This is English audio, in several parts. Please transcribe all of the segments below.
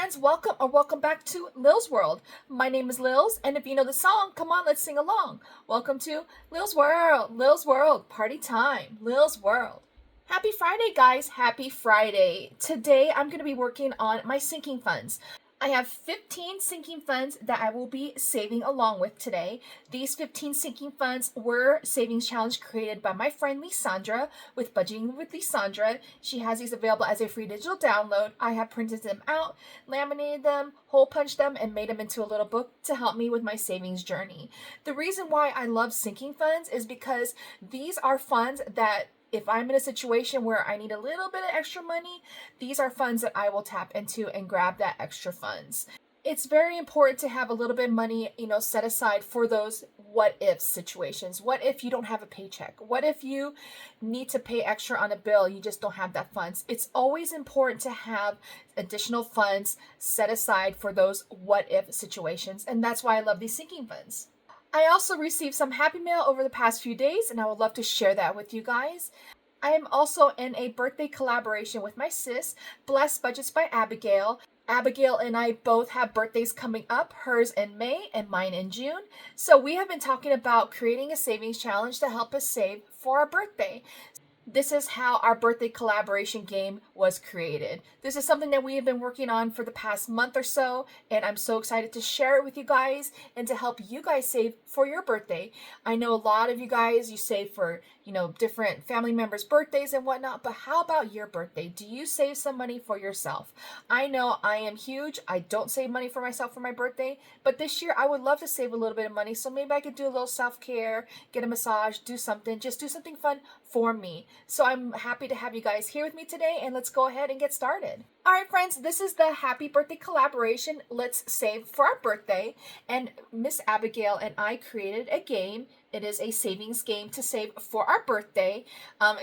friends, welcome back to Lilz World. My name is Lilz, and if you know the song, come on, let's sing along. Welcome to Lilz World, Lilz World, party time, Lilz World. Happy Friday, guys, happy Friday. Today, I'm going to be working on my sinking funds. I have 15 sinking funds that I will be saving along with today. These 15 sinking funds were savings challenge created by my friend Lysandra with Budgeting with Lysandra. She has these available as a free digital download. I have printed them out, laminated them, hole punched them, and made them into a little book to help me with my savings journey. The reason why I love sinking funds is because these are funds that if I'm in a situation where I need a little bit of extra money, these are funds that I will tap into and grab that extra funds. It's very important to have a little bit of money, set aside for those what if situations. What if you don't have a paycheck? What if you need to pay extra on a bill, you just don't have that funds? It's always important to have additional funds set aside for those what if situations, and that's why I love these sinking funds. I also received some happy mail over the past few days, and I would love to share that with you guys. I am also in a birthday collaboration with my sis, Blessed Budgets by Abigail. Abigail and I both have birthdays coming up, hers in May and mine in June. So we have been talking about creating a savings challenge to help us save for our birthday. This is how our birthday collaboration game was created. This is something that we have been working on for the past month or so, and I'm so excited to share it with you guys and to help you guys save for your birthday. I know a lot of you guys, you save for, different family members' birthdays and whatnot, but how about your birthday? Do you save some money for yourself? I know I am huge. I don't save money for myself for my birthday, but this year I would love to save a little bit of money, so maybe I could do a little self-care, get a massage, just do something fun for me. So I'm happy to have you guys here with me today, and let's go ahead and get started. All right, friends, this is the happy birthday collaboration. Let's save for our birthday. And Miss Abigail and I created a game. It is a savings game to save for our birthday.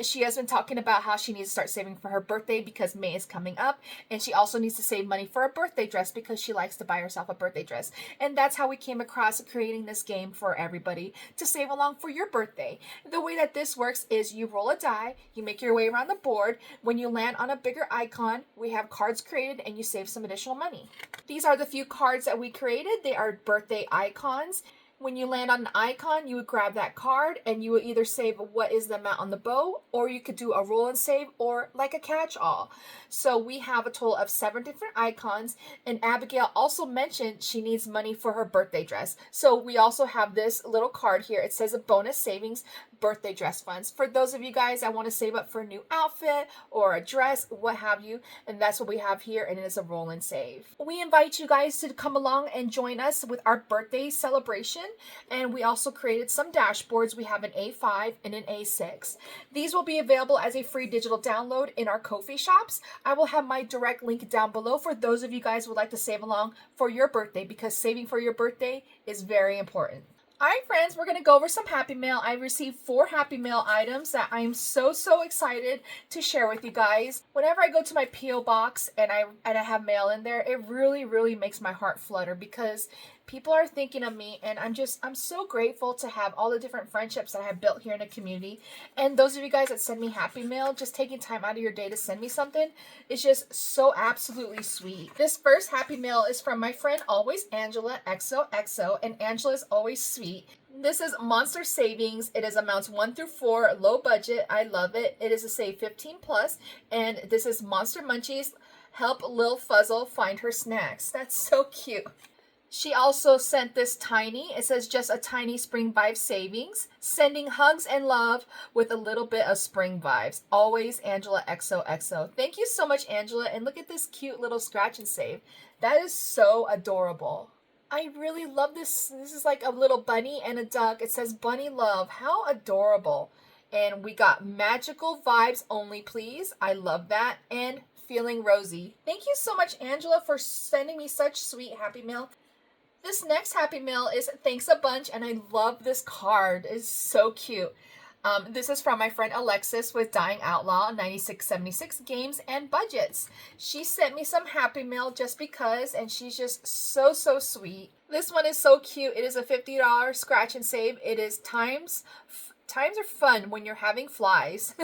She has been talking about how she needs to start saving for her birthday because May is coming up. And she also needs to save money for a birthday dress because she likes to buy herself a birthday dress. And that's how we came across creating this game for everybody to save along for your birthday. The way that this works is you roll a die, you make your way around the board. When you land on a bigger icon, we have cards created and you save some additional money. These are the few cards that we created. They are birthday icons. When you land on an icon, you would grab that card and you would either save what is the amount on the bow, or you could do a roll and save, or like a catch-all. So we have a total of 7 different icons, and Abigail also mentioned she needs money for her birthday dress. So we also have this little card here. It says a bonus savings birthday dress funds. For those of you guys that want to save up for a new outfit or a dress, what have you, and that's what we have here, and it is a roll and save. We invite you guys to come along and join us with our birthday celebration. And we also created some dashboards. We have an A5 and an A6. These will be available as a free digital download in our Ko-fi shops. I will have my direct link down below for those of you guys who would like to save along for your birthday, because saving for your birthday is very important. All right, friends, we're going to go over some Happy Mail. I received 4 Happy Mail items that I'm so excited to share with you guys. Whenever I go to my P.O. box and I have mail in there, it really makes my heart flutter because people are thinking of me, and I'm so grateful to have all the different friendships that I have built here in the community. And those of you guys that send me Happy Mail, just taking time out of your day to send me something is just so absolutely sweet. This first Happy Mail is from my friend Always Angela XOXO, and Angela is always sweet. This is Monster Savings. It is amounts 1 through 4, low budget. I love it. It is a save 15 plus, and this is Monster Munchies. Help Lil Fuzzle find her snacks. That's so cute. She also sent this tiny. It says just a tiny spring vibe savings. Sending hugs and love with a little bit of spring vibes. Always Angela XOXO. Thank you so much, Angela. And look at this cute little scratch and save. That is so adorable. I really love this. This is like a little bunny and a duck. It says bunny love. How adorable. And we got magical vibes only, please. I love that. And feeling rosy. Thank you so much, Angela, for sending me such sweet Happy Mail. This next Happy Mail is thanks a bunch, and I love this card. It's so cute. This is from my friend Alexis with Dying Outlaw 9676 Games and Budgets. She sent me some Happy Mail just because, and she's just so sweet. This one is so cute. It is a $50 scratch and save. It is times are fun when you're having flies.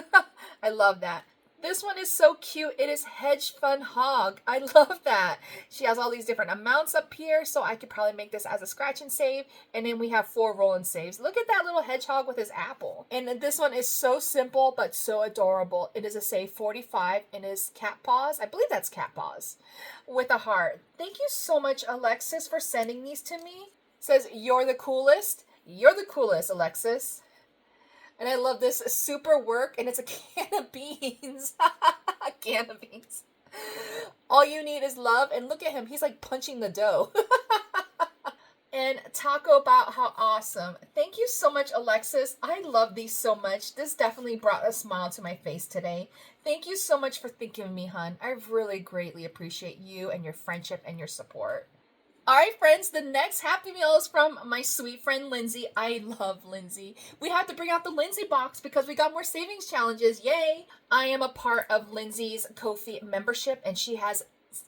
I love that. This one is so cute. It is Hedge Fund Hog. I love that. She has all these different amounts up here, so I could probably make this as a scratch and save. And then we have 4 roll and saves. Look at that little hedgehog with his apple. And this one is so simple, but so adorable. It is a save 45 and is cat paws. I believe that's cat paws with a heart. Thank you so much, Alexis, for sending these to me. It says, you're the coolest. You're the coolest, Alexis. And I love this super work, and it's a can of beans. A can of beans. All you need is love, and look at him. He's like punching the dough. And taco about how awesome. Thank you so much, Alexis. I love these so much. This definitely brought a smile to my face today. Thank you so much for thinking of me, hun. I really greatly appreciate you and your friendship and your support. All right, friends, the next Happy Meal is from my sweet friend, Lindsay. I love Lindsay. We have to bring out the Lindsay box because we got more savings challenges. Yay! I am a part of Lindsay's Ko-fi membership, and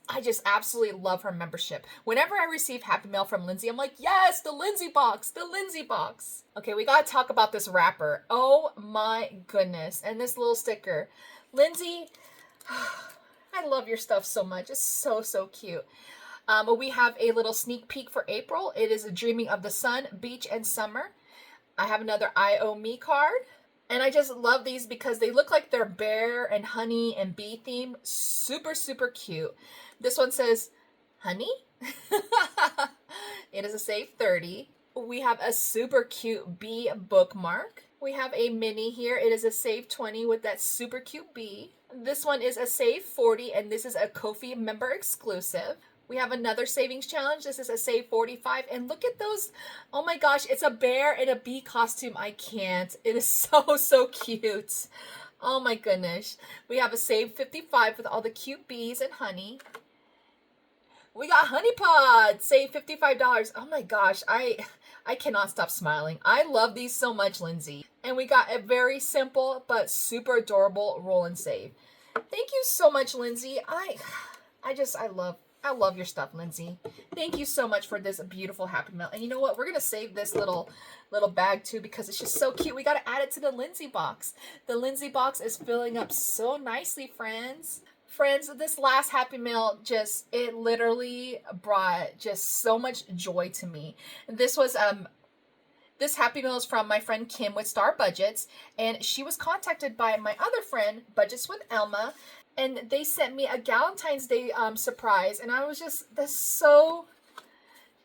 I just absolutely love her membership. Whenever I receive Happy Mail from Lindsay, I'm like, yes, the Lindsay box, the Lindsay box. Okay, we got to talk about this wrapper. Oh my goodness. And this little sticker. Lindsay, I love your stuff so much. It's so, so cute. We have a little sneak peek for April. It is Dreaming of the Sun, Beach, and Summer. I have another I O Me card. And I just love these because they look like they're bear and honey and bee theme. Super, super cute. This one says, honey? It is a save 30. We have a super cute bee bookmark. We have a mini here. It is a save 20 with that super cute bee. This one is a save 40, and this is a Ko-fi member exclusive. We have another savings challenge. This is a save 45. And look at those. Oh my gosh, it's a bear in a bee costume. I can't. It is so, so cute. Oh my goodness. We have a save 55 with all the cute bees and honey. We got Honey Pod. Save $55. Oh my gosh. I cannot stop smiling. I love these so much, Lindsay. And we got a very simple but super adorable roll and save. Thank you so much, Lindsay. I love your stuff, Lindsay. Thank you so much for this beautiful Happy Meal. And you know what? We're going to save this little bag too because it's just so cute. We got to add it to the Lindsay box. The Lindsay box is filling up so nicely, friends. Friends, this last Happy Meal it literally brought just so much joy to me. This was this Happy Meal is from my friend Kim with Star Budgets, and she was contacted by my other friend, Budgets with Elma, and they sent me a Galentine's Day surprise, and I was just, that's so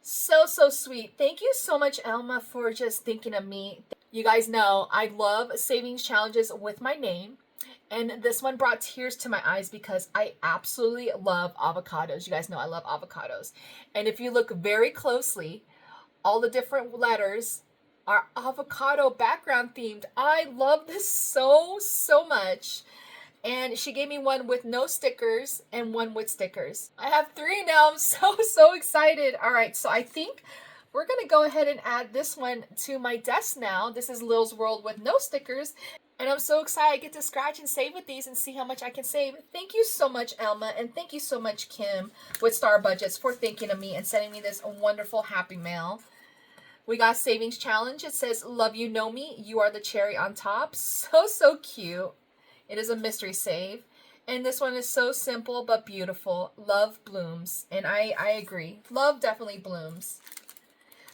sweet. Thank you so much, Elma, for just thinking of me. You guys know I love savings challenges with my name, and this one brought tears to my eyes because I absolutely love avocados. You guys know I love avocados, and if you look very closely, all the different letters are avocado background themed. I love this so much. And she gave me one with no stickers and one with stickers. I have 3 now. I'm so excited. All right, so I think we're going to go ahead and add this one to my desk now. This is Lilz World with no stickers. And I'm so excited I get to scratch and save with these and see how much I can save. Thank you so much, Elma. And thank you so much, Kim with Star Budgets, for thinking of me and sending me this wonderful Happy Mail. We got Savings Challenge. It says, love you, know me. You are the cherry on top. So cute. It is a mystery save. And this one is so simple but beautiful. Love blooms. And I agree. Love definitely blooms.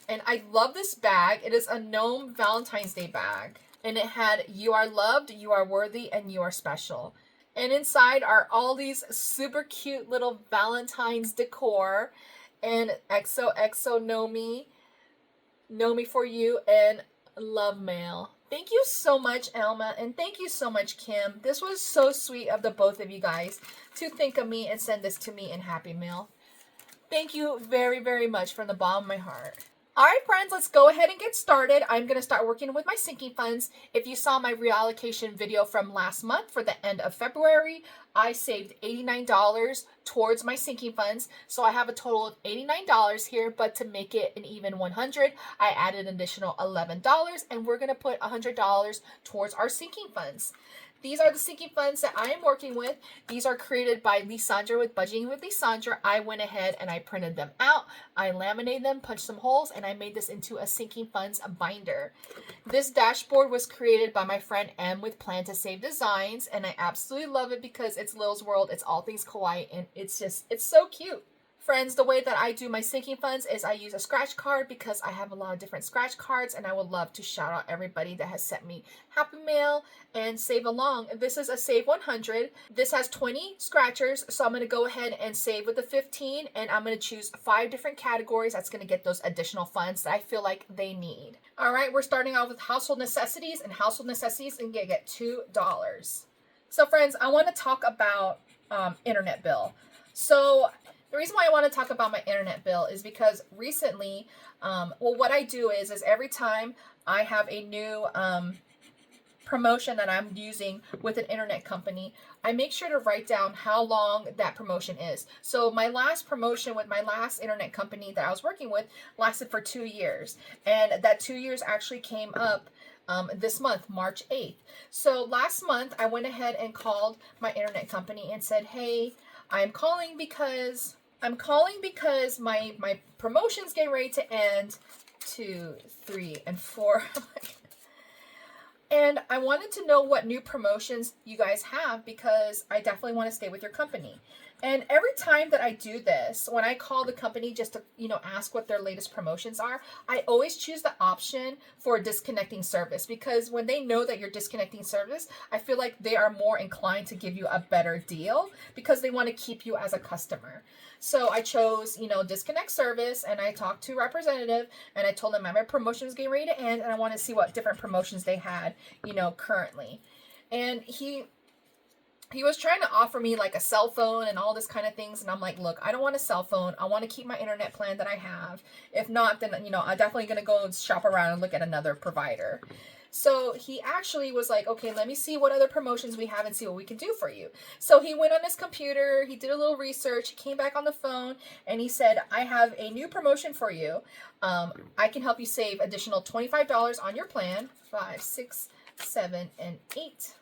And I love this bag. It is a gnome Valentine's Day bag. And it had, you are loved, you are worthy, and you are special. And inside are all these super cute little Valentine's decor. And XOXO know me for you, and love mail. Thank you so much, Elma, and thank you so much, Kim. This was so sweet of the both of you guys to think of me and send this to me in Happy Mail. Thank you very much from the bottom of my heart. All right, friends, let's go ahead and get started. I'm going to start working with my sinking funds. If you saw my reallocation video from last month for the end of February, I saved $89 towards my sinking funds. So I have a total of $89 here, but to make it an even 100, I added an additional $11, and we're going to put $100 towards our sinking funds. These are the sinking funds that I am working with. These are created by Lisandra with Budgeting with Lisandra. I went ahead and I printed them out. I laminated them, punched some holes, and I made this into a sinking funds binder. This dashboard was created by my friend M with Plan to Save Designs, and I absolutely love it because it's Lilz World. It's all things kawaii, and it's so cute. Friends, the way that I do my sinking funds is I use a scratch card because I have a lot of different scratch cards, and I would love to shout out everybody that has sent me Happy Mail and Save Along. This is a Save 100. This has 20 scratchers, so I'm going to go ahead and save with the 15, and I'm going to choose 5 different categories that's going to get those additional funds that I feel like they need. All right, we're starting off with household necessities, and household necessities can get $2. So friends, I want to talk about internet bill. So the reason why I want to talk about my internet bill is because recently, what I do is every time I have a new promotion that I'm using with an internet company, I make sure to write down how long that promotion is. So my last promotion with my last internet company that I was working with lasted for 2 years. And that 2 years actually came up this month, March 8th. So last month, I went ahead and called my internet company and said, hey, I'm calling because my promotion's getting ready to end. 2, 3, and 4. And I wanted to know what new promotions you guys have because I definitely want to stay with your company. And every time that I do this, when I call the company just to, ask what their latest promotions are, I always choose the option for disconnecting service because when they know that you're disconnecting service, I feel like they are more inclined to give you a better deal because they want to keep you as a customer. So I chose, disconnect service, and I talked to a representative and I told them my promotion is getting ready to end and I want to see what different promotions they had, currently. And he was trying to offer me like a cell phone and all this kind of things. And I'm like, look, I don't want a cell phone. I want to keep my internet plan that I have. If not, then, I'm definitely going to go and shop around and look at another provider. So he actually was like, okay, let me see what other promotions we have and see what we can do for you. So he went on his computer, he did a little research, he came back on the phone, and he said, I have a new promotion for you. I can help you save additional $25 on your plan, 5, 6, 7, and 8.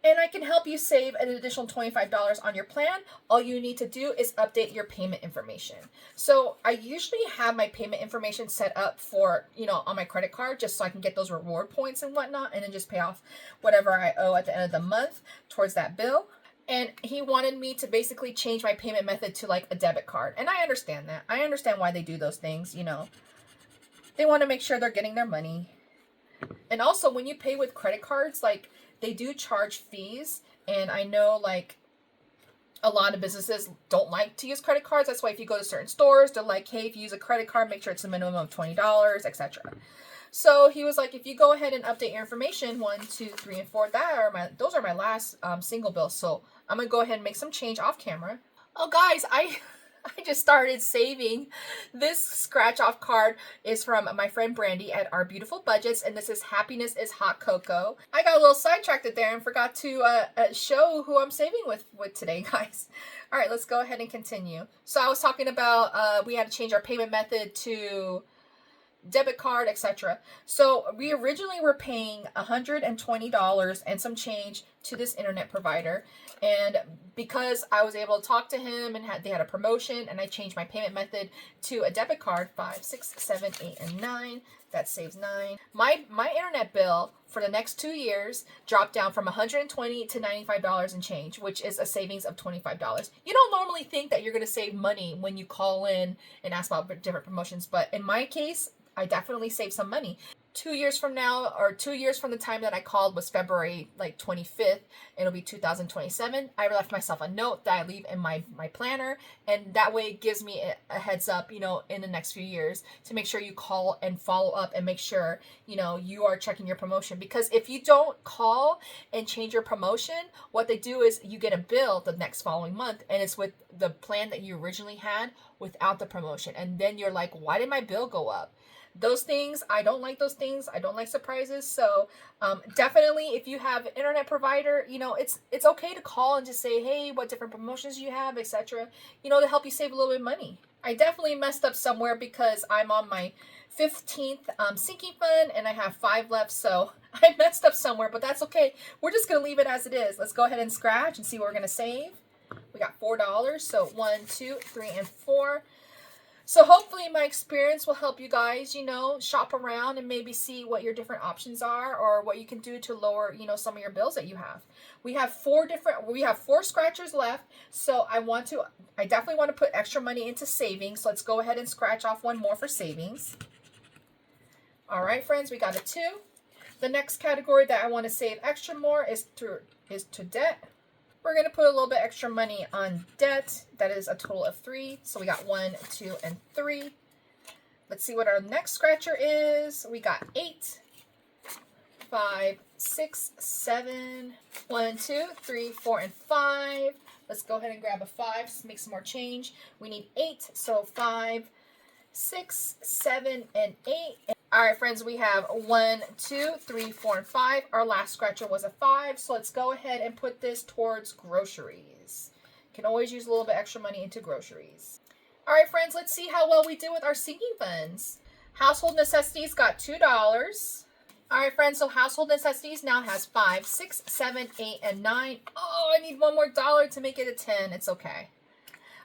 And I can help you save an additional $25 on your plan. All you need to do is update your payment information. So I usually have my payment information set up for, on my credit card just so I can get those reward points and whatnot and then just pay off whatever I owe at the end of the month towards that bill. And he wanted me to basically change my payment method to like a debit card. And I understand that. I understand why they do those things, They want to make sure they're getting their money. And also when you pay with credit cards, like, they do charge fees, and I know like a lot of businesses don't like to use credit cards. That's why if you go to certain stores, they're like, hey, if you use a credit card, make sure it's a minimum of $20, etc. So he was like, if you go ahead and update your information, 1, 2, 3, and 4, those are my last single bills. So I'm gonna go ahead and make some change off camera. Oh guys, I just started saving. This scratch off card is from my friend Brandy at Our Beautiful Budgets, and this is Happiness is Hot Cocoa. I got a little sidetracked there and forgot to show who I'm saving with today, guys. All right, let's go ahead and continue. So I was talking about we had to change our payment method to debit card, etc. So we originally were paying $120 and some change to this internet provider, and because I was able to talk to him and they had a promotion, and I changed my payment method to a debit card, 5, 6, 7, 8, and 9. That saves 9. My internet bill for the next 2 years dropped down from $120 to $95 and change, which is a savings of $25. You don't normally think that you're going to save money when you call in and ask about different promotions, but in my case, I definitely saved some money. 2 years from now, or 2 years from the time that I called was February 25th. It'll be 2027. I left myself a note that I leave in my planner, and that way it gives me a heads up, in the next few years to make sure you call and follow up and make sure, you are checking your promotion. Because if you don't call and change your promotion, what they do is you get a bill the next following month, and it's with the plan that you originally had without the promotion. And then you're like, why did my bill go up? Those things, I don't like those things. I don't like surprises. So definitely, if you have an internet provider, you know, it's okay to call and just say, hey, what different promotions you have, etc. You know, to help you save a little bit of money. I definitely messed up somewhere because I'm on my 15th sinking fund and I have 5 left. So I messed up somewhere, but that's okay. We're just going to leave it as it is. Let's go ahead and scratch and see what we're going to save. We got $4. So 1, 2, 3, and 4. So hopefully my experience will help you guys, you know, shop around and maybe see what your different options are or what you can do to lower, you know, some of your bills that you have. We have 4 scratchers left. So I definitely want to put extra money into savings. Let's go ahead and scratch off one more for savings. All right, friends, we got a 2. The next category that I want to save extra more is to debt. We're going to put a little bit extra money on debt. That is a total of 3. So we got 1, 2, and 3. Let's see what our next scratcher is. We got 8, 5, 6, 7. 1, 2, 3, 4, and 5. Let's go ahead and grab a 5. Let's make some more change. We need 8. So 5, 6, 7, and 8. All right, friends, we have 1, 2, 3, 4, and 5. Our last scratcher was a 5, so let's go ahead and put this towards groceries. You can always use a little bit extra money into groceries. All right, friends, let's see how well we did with our sinking funds. Household necessities got $2. All right, friends, so household necessities now has 5, 6, 7, 8, and 9. Oh, I need one more dollar to make it a 10. It's okay.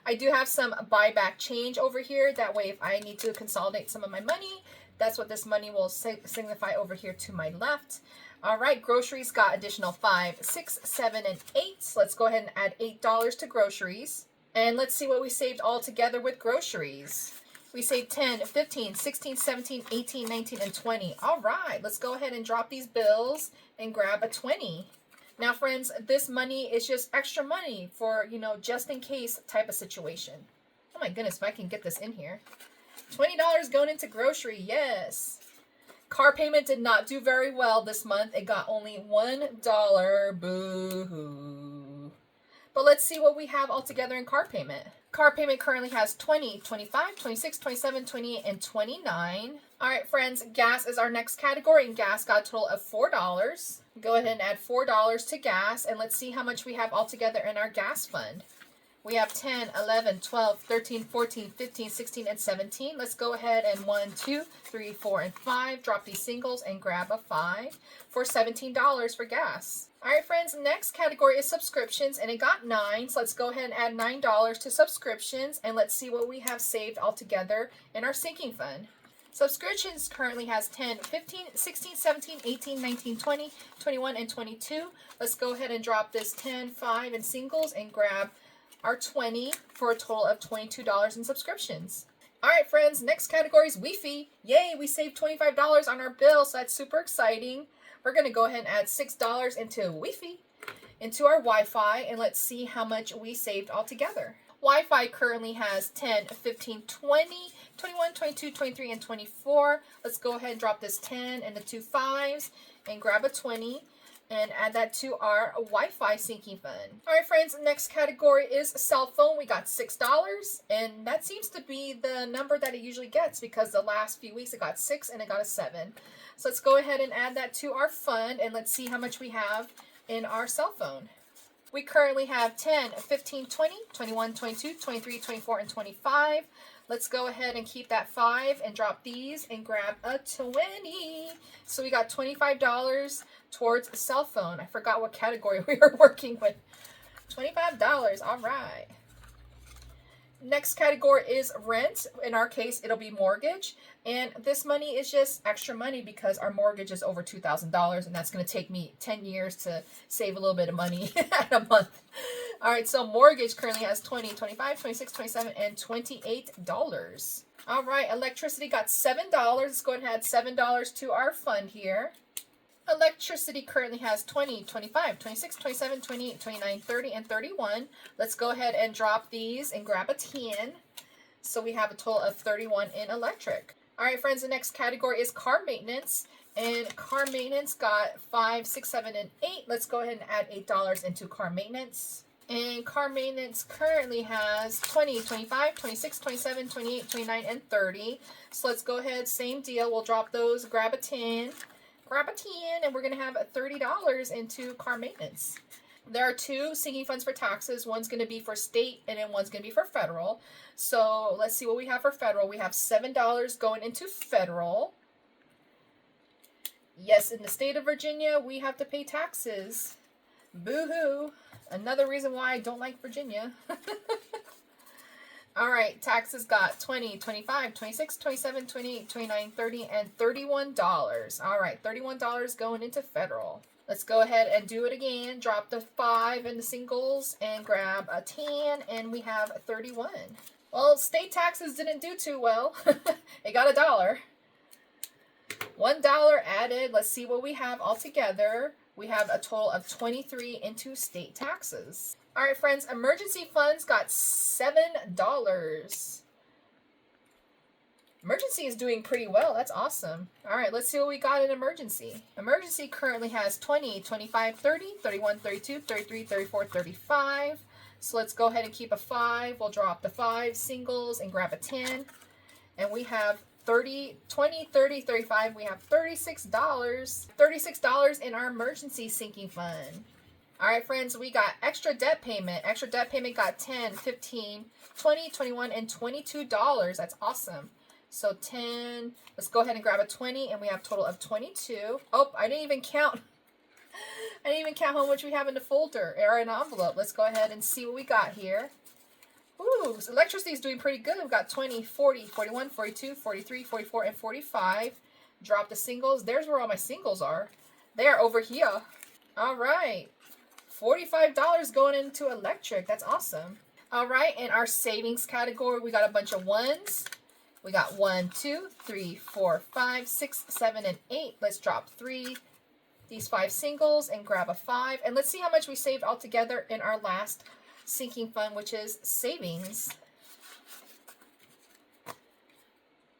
I do have some buyback change over here. That way, if I need to consolidate some of my money, that's what this money will signify over here to my left. All right, groceries got additional 5, 6, 7, and 8. So let's go ahead and add $8 to groceries. And let's see what we saved all together with groceries. We saved 10, 15, 16, 17, 18, 19, and 20. All right, let's go ahead and drop these bills and grab a 20. Now, friends, this money is just extra money for, you know, just in case type of situation. Oh my goodness, if I can get this in here. $20 going into grocery, yes. Car payment did not do very well this month. It got only $1. Boo-hoo. But let's see what we have all together in car payment. Car payment currently has 20, 25, 26, 27, 28, and 29. All right, friends, gas is our next category, and gas got a total of $4. Go ahead and add $4 to gas, and let's see how much we have all together in our gas fund. We have 10, 11, 12, 13, 14, 15, 16, and 17. Let's go ahead and 1, 2, 3, 4, and 5. Drop these singles and grab a 5 for $17 for gas. All right, friends, next category is subscriptions, and it got 9. So let's go ahead and add $9 to subscriptions, and let's see what we have saved all together in our sinking fund. Subscriptions currently has 10, 15, 16, 17, 18, 19, 20, 21, and 22. Let's go ahead and drop this 10, 5, and singles and grab our 20 for a total of $22 in subscriptions. All right, friends, next category is Wi-Fi. Yay, we saved $25 on our bill, so that's super exciting. We're going to go ahead and add $6 into Wi-Fi, into our Wi-Fi, and let's see how much we saved altogether. Wi-Fi currently has 10, 15, 20, 21, 22, 23, and 24. Let's go ahead and drop this 10 and the 2 5s and grab a 20. And add that to our Wi-Fi sinking fund. All right, friends, next category is cell phone. We got $6, and that seems to be the number that it usually gets because the last few weeks it got 6 and it got a 7. So let's go ahead and add that to our fund, and let's see how much we have in our cell phone. We currently have 10, 15, 20, 21, 22, 23, 24, and 25. Let's go ahead and keep that 5 and drop these and grab a 20. So we got $25 towards a cell phone. I forgot what category we were working with. $25. All right. Next category is rent. In our case, it'll be mortgage. And this money is just extra money because our mortgage is over $2,000, and that's going to take me 10 years to save a little bit of money at a month. All right, so mortgage currently has 20, 25, 26, 27, and $28. All right, electricity got $7. Let's go ahead and add $7 to our fund here. Electricity currently has 20, 25, 26, 27, 28, 29, 30, and 31. Let's go ahead and drop these and grab a 10. So we have a total of 31 in electric. All right, friends, the next category is car maintenance. And car maintenance got 5, 6, 7, and 8. Let's go ahead and add $8 into car maintenance. And car maintenance currently has 20, 25, 26, 27, 28, 29, and 30. So let's go ahead, same deal. We'll drop those, grab a 10. Grab a 10, and we're going to have $30 into car maintenance. There are two sinking funds for taxes. One's going to be for state, and then one's going to be for federal. So let's see what we have for federal. We have $7 going into federal. Yes, in the state of Virginia, we have to pay taxes. Boo-hoo. Another reason why I don't like Virginia. All right, taxes got 20, 25, 26, 27, 28, 29, 30, and $31. All right, $31 going into federal. Let's go ahead and do it again. Drop the 5 in the singles and grab a 10, and we have 31. Well, state taxes didn't do too well. It got $1. $1 added. Let's see what we have all together. We have a total of 23 into state taxes. All right, friends, emergency funds got $7. Emergency is doing pretty well. That's awesome. All right, let's see what we got in emergency. Emergency currently has 20, 25, 30, 31, 32, 33, 34, 35. So let's go ahead and keep a 5. We'll drop the 5 singles and grab a 10. And we have 30, 20, 30, 35. We have $36. $36 in our emergency sinking fund. All right, friends, we got extra debt payment. Extra debt payment got 10, 15, 20, 21, and $22. That's awesome. So 10, let's go ahead and grab a 20, and we have a total of 22. Oh, I didn't even count. I didn't even count how much we have in the folder or in the envelope. Let's go ahead and see what we got here. Ooh, so electricity is doing pretty good. We've got 20, 40, 41, 42, 43, 44, and 45. Drop the singles. There's where all my singles are. They are over here. All right. $45 going into electric. That's awesome. All right, in our savings category, we got a bunch of ones. We got 1, 2, 3, 4, 5, 6, 7, and 8. Let's drop 3, these 5 singles, and grab a 5. And let's see how much we saved all together in our last sinking fund, which is savings.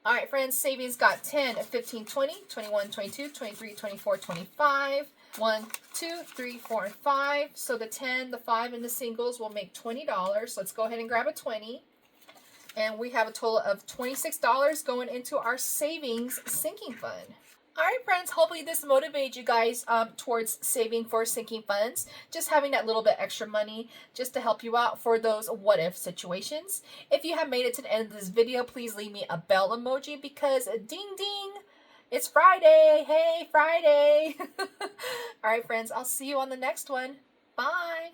All right, friends, savings got 10, 15, 20, 21, 22, 23, 24, 25. 1, 2, 3, 4, and 5. So the 10, the 5, and the singles will make $20. Let's go ahead and grab a 20. And we have a total of $26 going into our savings sinking fund. All right, friends, hopefully this motivates you guys towards saving for sinking funds. Just having that little bit extra money just to help you out for those what-if situations. If you have made it to the end of this video, please leave me a bell emoji because ding ding, it's Friday. Hey, Friday. All right, friends, I'll see you on the next one. Bye.